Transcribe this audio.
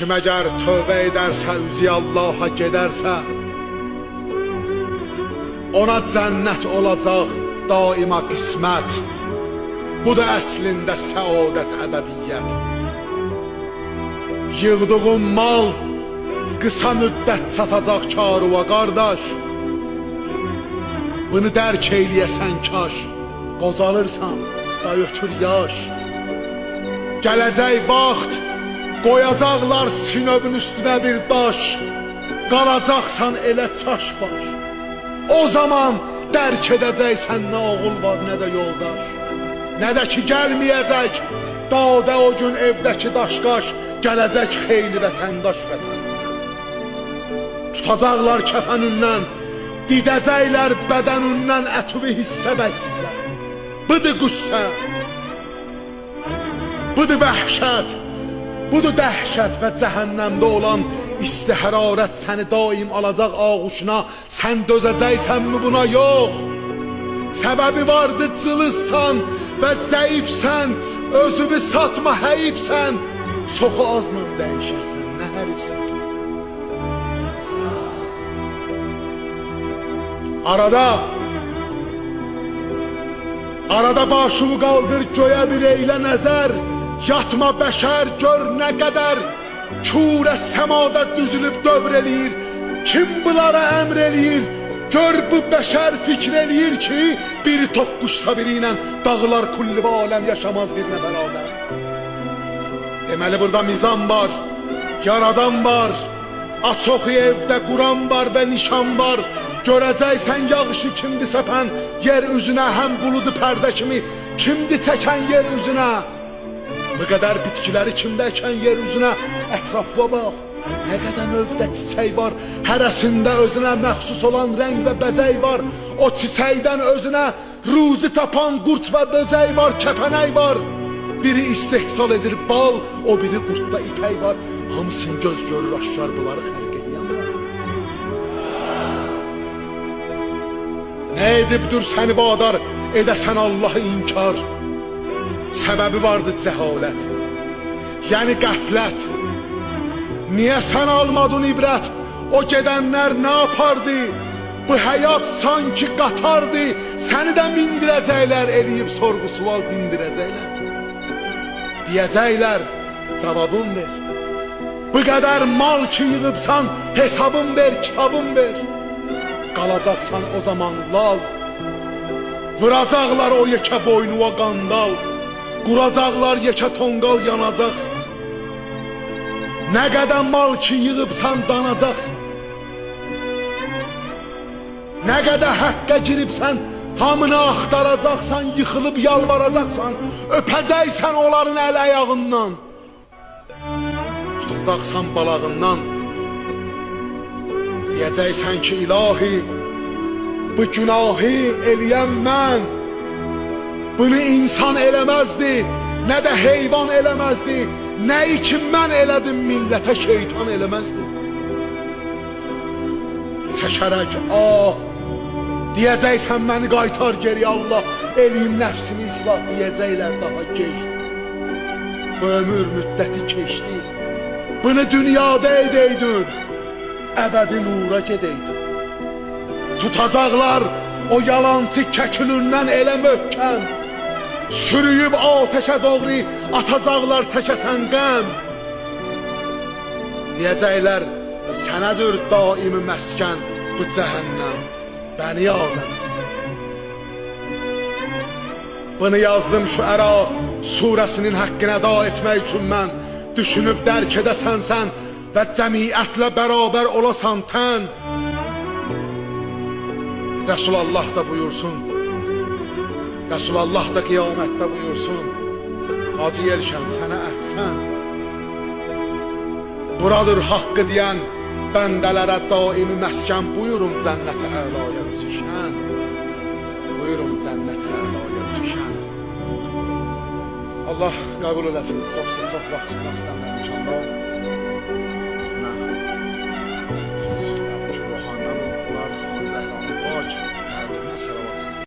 Kim əgər tövbə edərsə, üzü Allaha gedərsə, ona cənnət olacaq daima qismət. Bu da əslində səadət əbədiyyət. Yığdığın mal qısa müddət çatacaq karuva qardaş. Bunu dərk eyləyəsən kaş, qocalırsan da ötür yaş. Gələcək vaxt qoyacaqlar sinövün üstünə bir daş, qalacaqsan elə çaş baş. O zaman dərk edəcəksən nə oğul var, nə də yoldaş. Nə də ki gəlməyəcək dağda o gün evdəki daşqaş, gələcək xeyli vətəndaş vətənindən. Tutacaqlar kəfənindən, didəcəklər bədənindən ətüvi hissə bə hissə. Budur qüssə, budur vəhşət, budur dəhşət və cəhənnəmdə olan isti hərarət səni daim alacaq ağuşuna. Sən dözəcəksənmi buna? Yox. Səbəbi vardı, cılızsan və zəifsən, özünü satma həyifsən, çoxu azla dəyişirsən, nə hərifsən. Arada başını qaldır göyə bir eylə nəzər. Yatma bəşər, gör nə qədər kürə səmada düzülüb dövr eləyir. Kim bunlara əmr eləyir? Gör bu bəşər fikr eləyir ki, biri toqquşsa biri ilə dağlar kulli və aləm yaşamaz birinə bərabər. Deməli burada mizan var, yaradan var, açoxi evdə Quran var və nişan var. Görəcəksən yağışı kimdi səpən yer üzünə, həm buludu pərdə kimi kimdi çəkən yer üzünə. Bu qədər bitkiləri kimdə əkən yer üzünə, ətrafa bax. Nə qədər növdə çiçək var, hərəsində özünə məxsus olan rəng və bəzək var. O çiçəkdən özünə ruzi tapan qurt və böcək var, kəpənək var. Biri istehsal edir bal, o biri qurtda ipək var. Hamısın göz görür aşkar bunları xəlq edən var. Nə edibdir səni vadar edəsən Allahı inkar? Səbəbi vardı cəhalət, yəni qəflət. Niyə sən almadın ibrət? O gedənlər nə yapardı? Bu həyat sanki qatardı. Səni də mindirəcəklər, eləyib sorğu sual dindirəcəklər. Deyəcəklər, cavabın ver. Bu qədər mal ki yığıbsan, hesabın ver, kitabın ver. Qalacaqsan o zaman lal. Vuracaqlar o yekə boynuva qandal. Quracaqlar yekə tonqal, yanacaqsan. Nə qədər mal ki yığıbsan, danacaqsan. Nə qədər həqqə giribsən, hamını axtaracaqsan, yıxılıb yalvaracaqsan, öpəcəksən onların əl ayağından, tutacaqsan balağından. Deyəcəksən ki ilahi, bu günahı eləyən mən. Bunu insan eləməzdi, nə də heyvan eləməzdi. Nəyi ki mən elədim, millətə şeytan eləməzdi. Çəkərək deyəcəksən məni qaytar geri Allah, eləyim nəfsini islah, deyəcəklər daha keçdi. Bu ömür müddəti keçdi. Bunu dünyada edəydin, əbədi nura gedəydin. Tutacaqlar o yalancı kəkilindən elə möhkəm, sürüyüb ateşə doğru atacaqlar çəkəsən qəm. Deyəcəklər sənədir daimi məskən bu cəhənnəm, bəni Adəm. Bunu yazdım Şüəra surəsinin haqqını əda etmək üçün mən. Düşünüb dərk edəsən sən və cəmiyyətlə bərabər olasan tən. Resulullah da buyursun, Resulullah da qiyamətdə buyursun, Hacı Yelşən sənə əhsən. Buradır haqqı deyən bəndələrə daimi məskən. Buyurun cənnət-i əlaya üzüşən. Buyurun cənnət-i əlaya üzüşən. Allah qəbul eləsin. Çox vaxt tutmaq istəmirəm inşallah. Ruhandan, bunlar Xanım Zəhranın Bak, tərtibinə səlavat.